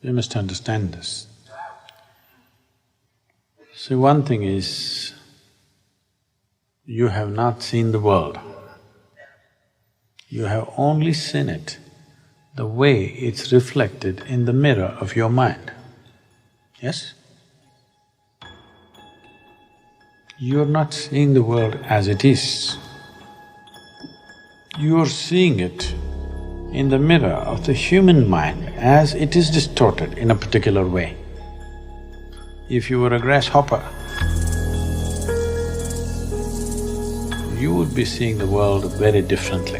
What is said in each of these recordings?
You must understand this. See, one thing is, you have not seen the world. You have only seen it the way it's reflected in the mirror of your mind. Yes? You're not seeing the world as it is. You're seeing it in the mirror of the human mind as it is distorted in a particular way. If you were a grasshopper, you would be seeing the world very differently.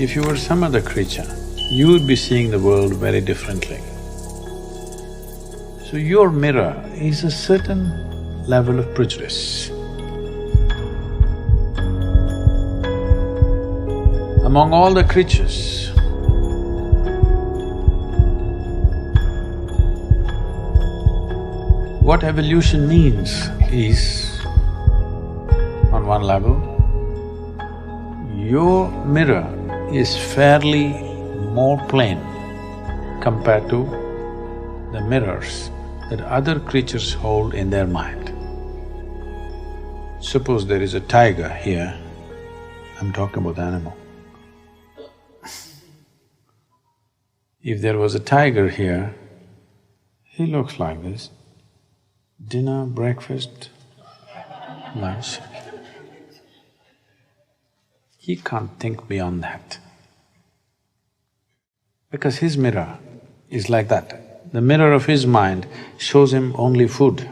If you were some other creature, you would be seeing the world very differently. So your mirror is a certain level of prejudice. Among all the creatures, what evolution means is, on one level, your mirror is fairly more plain compared to the mirrors that other creatures hold in their mind. Suppose there is a tiger here, I'm talking about the animal. If there was a tiger here, he looks like this. Dinner, breakfast, lunch. He can't think beyond that. Because his mirror is like that. The mirror of his mind shows him only food.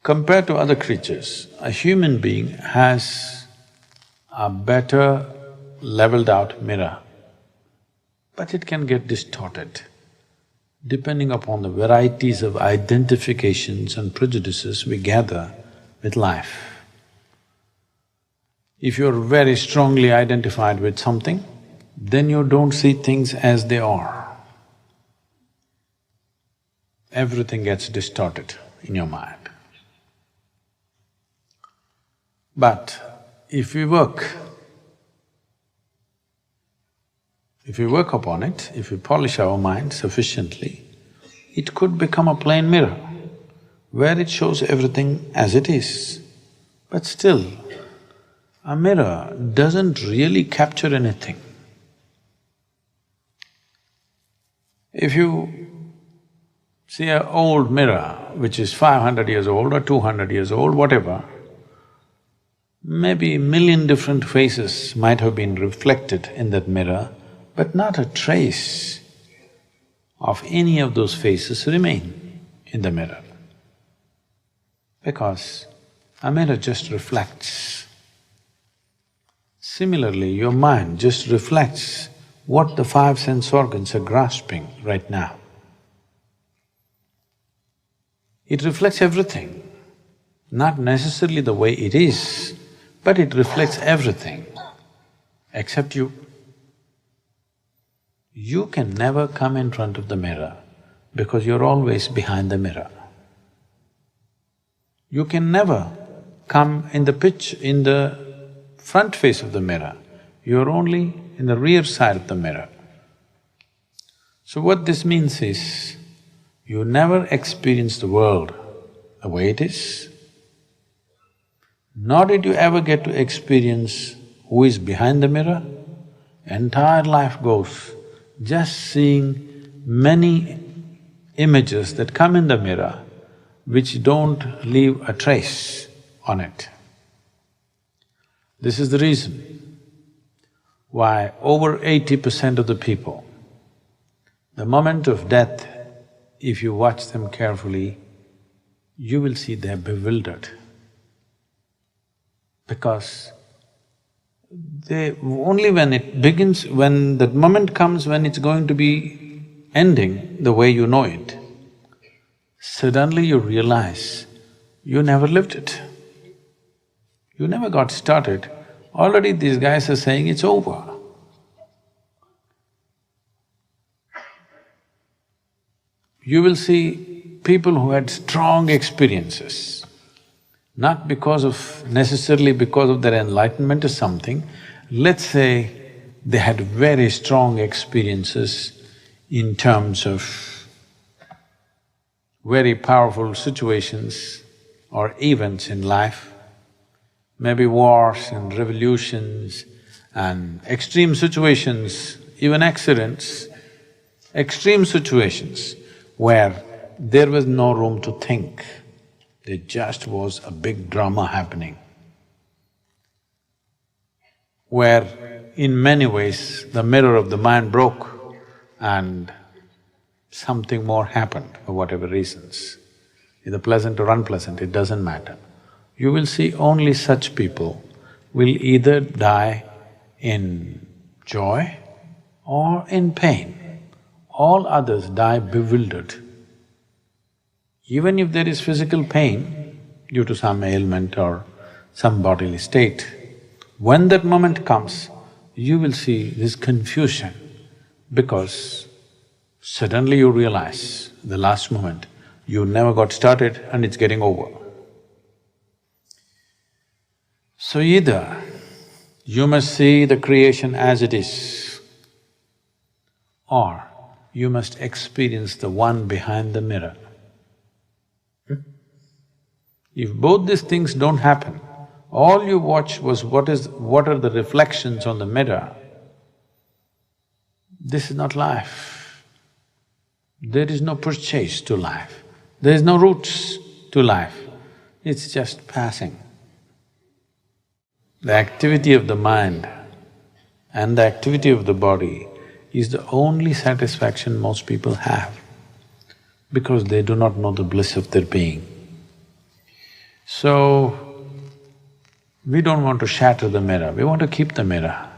Compared to other creatures, a human being has a better leveled out mirror, but it can get distorted depending upon the varieties of identifications and prejudices we gather with life. If you're very strongly identified with something, then you don't see things as they are. Everything gets distorted in your mind. But if we work upon it, if we polish our mind sufficiently, it could become a plain mirror where it shows everything as it is. But still, a mirror doesn't really capture anything. If you see an old mirror which is 500 years old or 200 years old, whatever, maybe 1,000,000 different faces might have been reflected in that mirror, but not a trace of any of those faces remain in the mirror. Because a mirror just reflects. Similarly, your mind just reflects what the five sense organs are grasping right now. It reflects everything, not necessarily the way it is, but it reflects everything except you. You can never come in front of the mirror because you're always behind the mirror. You can never come in the front face of the mirror, you're only in the rear side of the mirror. So what this means is, you never experience the world the way it is, nor did you ever get to experience who is behind the mirror. Entire life goes just seeing many images that come in the mirror which don't leave a trace on it. This is the reason why over 80% of the people, the moment of death, if you watch them carefully, you will see they're bewildered. Because only when it begins, when that moment comes when it's going to be ending the way you know it, suddenly you realize you never lived it. You never got started, already these guys are saying it's over. You will see people who had strong experiences, not necessarily because of their enlightenment or something. Let's say they had very strong experiences in terms of very powerful situations or events in life, maybe wars and revolutions and extreme situations, even accidents, extreme situations where there was no room to think, there just was a big drama happening, where in many ways the mirror of the mind broke and something more happened for whatever reasons. Either pleasant or unpleasant, it doesn't matter. You will see only such people will either die in joy or in pain. All others die bewildered. Even if there is physical pain due to some ailment or some bodily state, when that moment comes, you will see this confusion because suddenly you realize the last moment you never got started and it's getting over. So either you must see the creation as it is, or you must experience the one behind the mirror. If both these things don't happen, all you watch was what are the reflections on the mirror, this is not life. There is no purchase to life, there is no roots to life, it's just passing. The activity of the mind and the activity of the body is the only satisfaction most people have because they do not know the bliss of their being. So, we don't want to shatter the mirror, we want to keep the mirror,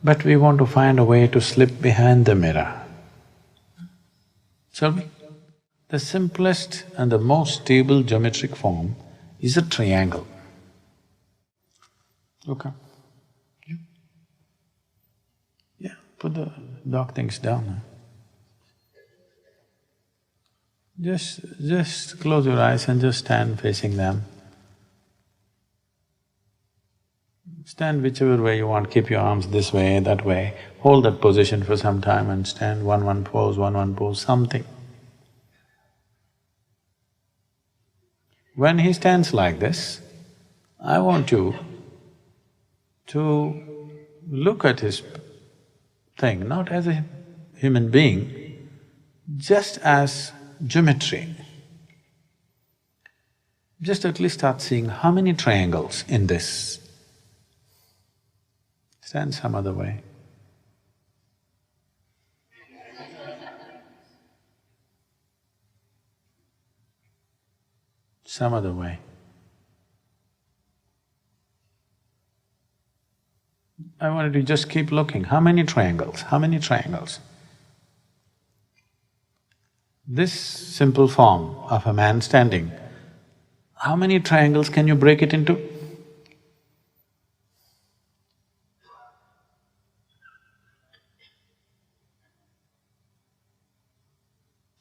but we want to find a way to slip behind the mirror. Shall we? The simplest and the most stable geometric form is a triangle. Okay. Yeah, put the dog things down. Just close your eyes and just stand facing them. Stand whichever way you want, keep your arms this way, that way, hold that position for some time and stand one pose, something. When he stands like this, I want you to look at his thing not as a human being, just as geometry. Just at least start seeing how many triangles in this. Stand some other way. Some other way. I wanted to just keep looking, how many triangles, how many triangles? This simple form of a man standing, how many triangles can you break it into?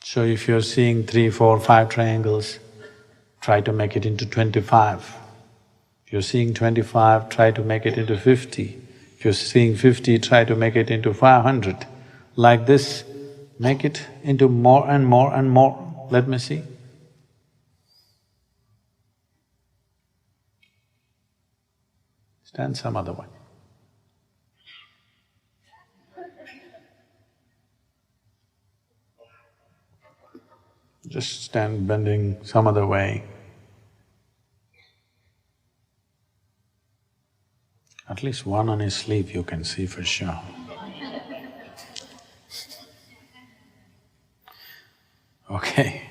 So if you're seeing 3, 4, 5 triangles, try to make it into 25. If you're seeing 25, try to make it into 50. If you're seeing 50, try to make it into 500. Like this, make it into more and more and more. Let me see. Stand some other way. Just stand bending some other way. At least one on his sleeve you can see for sure. Okay.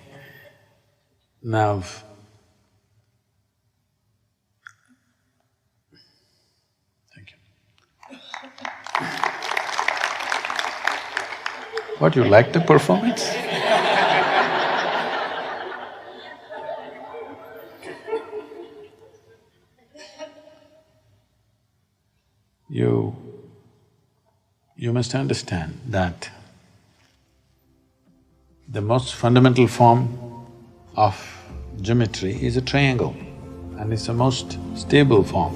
Now, thank you. What, you like the performance? You must understand that the most fundamental form of geometry is a triangle, and it's the most stable form.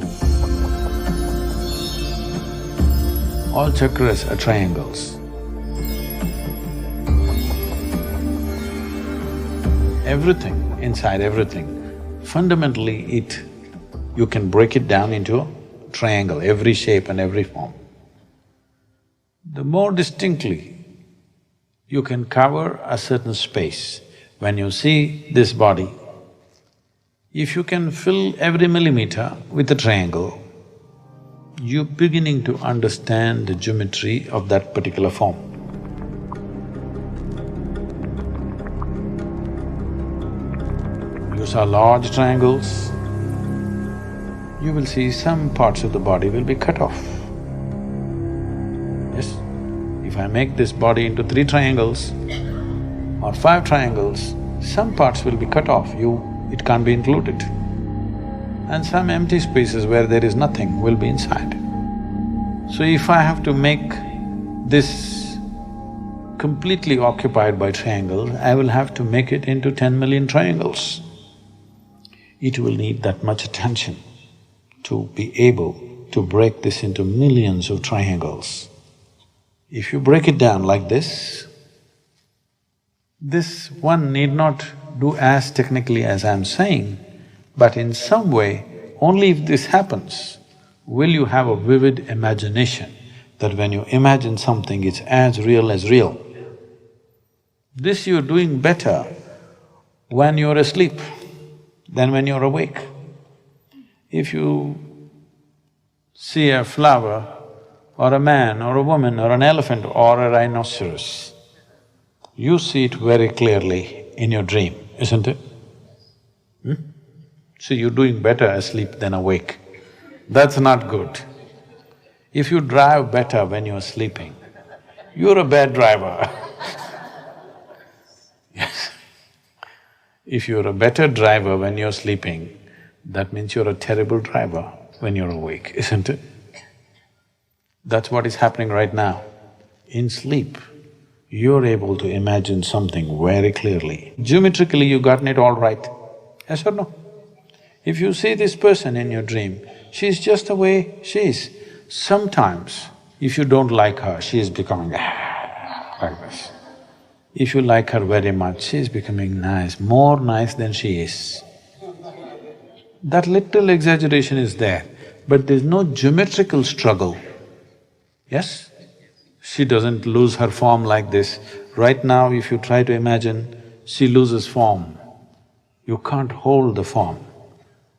All chakras are triangles. Everything, inside everything, fundamentally you can break it down into a triangle, every shape and every form. The more distinctly you can cover a certain space, when you see this body, if you can fill every millimeter with a triangle, you're beginning to understand the geometry of that particular form. You saw large triangles, you will see some parts of the body will be cut off. Yes? If I make this body into 3 triangles or 5 triangles, some parts will be cut off, it can't be included. And some empty spaces where there is nothing will be inside. So if I have to make this completely occupied by triangles, I will have to make it into 10 million triangles. It will need that much attention to be able to break this into millions of triangles. If you break it down like this one need not do as technically as I'm saying, but in some way, only if this happens, will you have a vivid imagination that when you imagine something, it's as real as real. This you're doing better when you're asleep than when you're awake. If you see a flower or a man or a woman or an elephant or a rhinoceros, you see it very clearly in your dream, isn't it? So you're doing better asleep than awake. That's not good. If you drive better when you're sleeping, you're a bad driver. Yes. If you're a better driver when you're sleeping, that means you're a terrible driver when you're awake, isn't it? That's what is happening right now. In sleep, you're able to imagine something very clearly. Geometrically, you've gotten it all right, yes or no? If you see this person in your dream, she's just the way she is. Sometimes, if you don't like her, she is becoming like this. If you like her very much, she is becoming nice, more nice than she is. That little exaggeration is there, but there's no geometrical struggle. Yes? She doesn't lose her form like this. Right now, if you try to imagine, she loses form. You can't hold the form.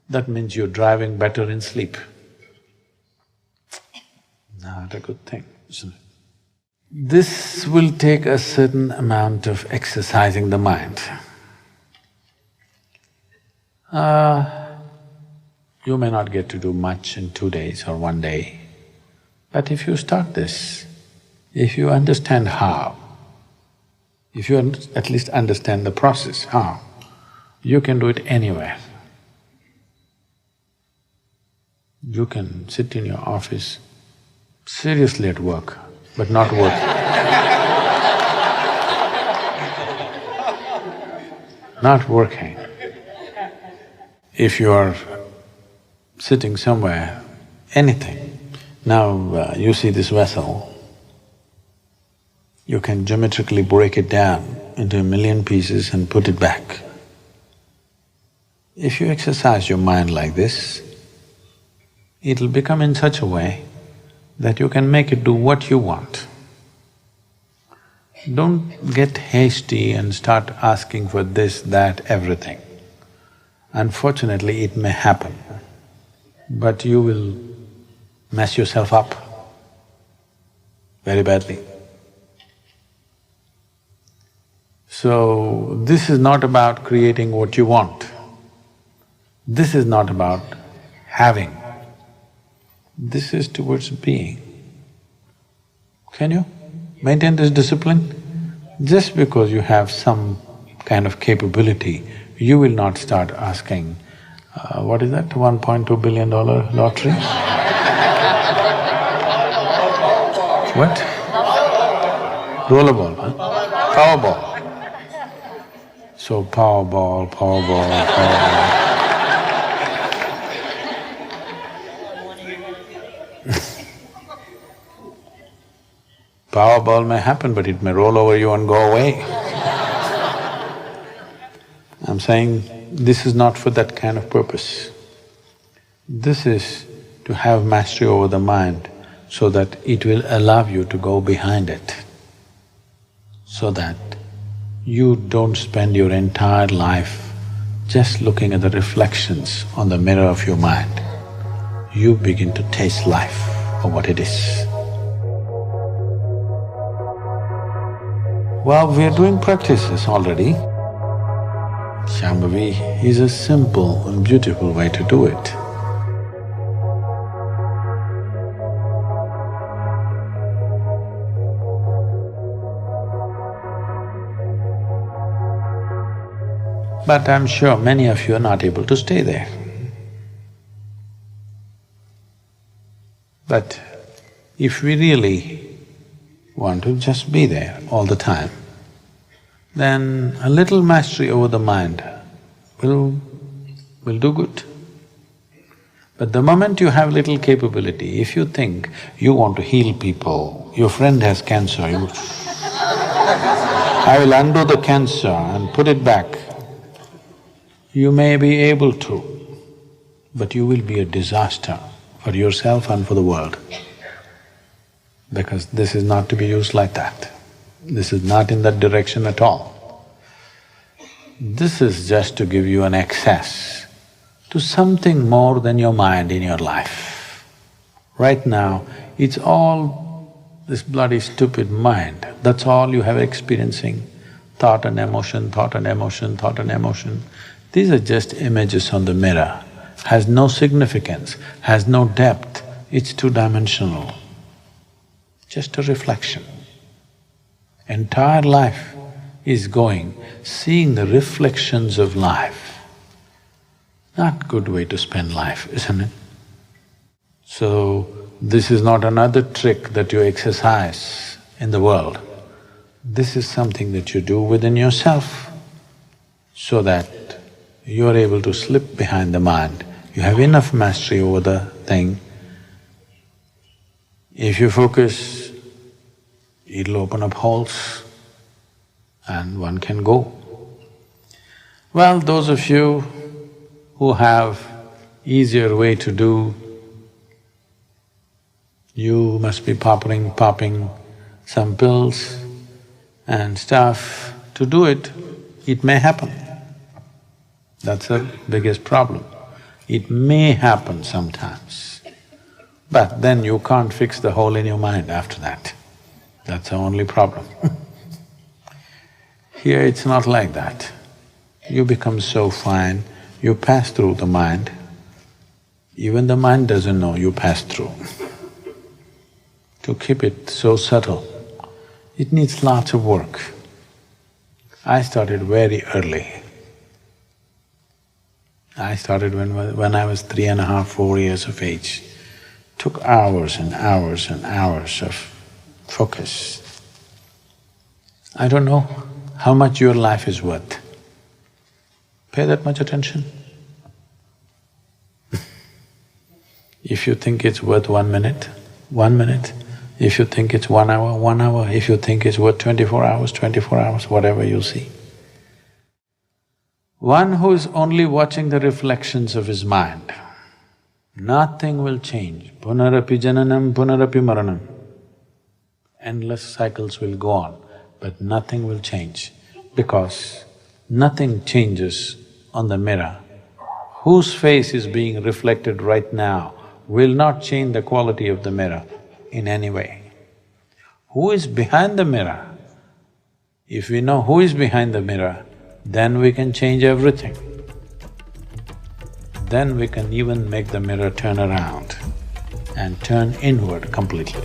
That means you're driving better in sleep. Not a good thing, isn't it? This will take a certain amount of exercising the mind. You may not get to do much in 2 days or 1 day, but if you start this, if you understand how, if you at least understand the process, how, you can do it anywhere. You can sit in your office, seriously at work, but not work. Not working. If you are sitting somewhere, anything, now you see this vessel, you can geometrically break it down into 1,000,000 pieces and put it back. If you exercise your mind like this, it'll become in such a way that you can make it do what you want. Don't get hasty and start asking for this, that, everything. Unfortunately, it may happen, but you will mess yourself up very badly. So, this is not about creating what you want. This is not about having. This is towards being. Can you maintain this discipline? Just because you have some kind of capability, you will not start asking, what is that, $1.2 billion lottery? What? Rollerball, huh? Powerball. So Powerball, Powerball, Powerball. Powerball may happen, but it may roll over you and go away. I'm saying this is not for that kind of purpose. This is to have mastery over the mind so that it will allow you to go behind it, so that you don't spend your entire life just looking at the reflections on the mirror of your mind. You begin to taste life for what it is. Well, we are doing practices already. Shambhavi is a simple and beautiful way to do it. But I'm sure many of you are not able to stay there. But if we really want to just be there all the time, then a little mastery over the mind will do good. But the moment you have little capability, if you think you want to heal people, your friend has cancer, you… I will undo the cancer and put it back. You may be able to, but you will be a disaster for yourself and for the world, because this is not to be used like that. This is not in that direction at all. This is just to give you an access to something more than your mind in your life. Right now, it's all this bloody stupid mind, that's all you have experiencing, thought and emotion, thought and emotion, thought and emotion. These are just images on the mirror, has no significance, has no depth, it's two-dimensional, just a reflection. Entire life is going, seeing the reflections of life. Not good way to spend life, isn't it? So, this is not another trick that you exercise in the world. This is something that you do within yourself so that you are able to slip behind the mind. You have enough mastery over the thing. If you focus, it'll open up holes and one can go. Well, those of you who have easier way to do, you must be popping some pills and stuff to do it. It may happen. That's the biggest problem. It may happen sometimes, but then you can't fix the hole in your mind after that. That's the only problem. Here it's not like that. You become so fine, you pass through the mind, even the mind doesn't know you pass through. To keep it so subtle, it needs lots of work. I started very early. I started when I was 3.5, 4 years of age. Took hours and hours and hours of focus. I don't know how much your life is worth. Pay that much attention. If you think it's worth 1 minute, 1 minute. If you think it's 1 hour, 1 hour. If you think it's worth 24 hours, 24 hours, whatever you'll see. One who is only watching the reflections of his mind, nothing will change. Punarapi jananam, punarapi maranam. Endless cycles will go on, but nothing will change, because nothing changes on the mirror. Whose face is being reflected right now will not change the quality of the mirror in any way. Who is behind the mirror? If we know who is behind the mirror, then we can change everything. Then we can even make the mirror turn around and turn inward completely.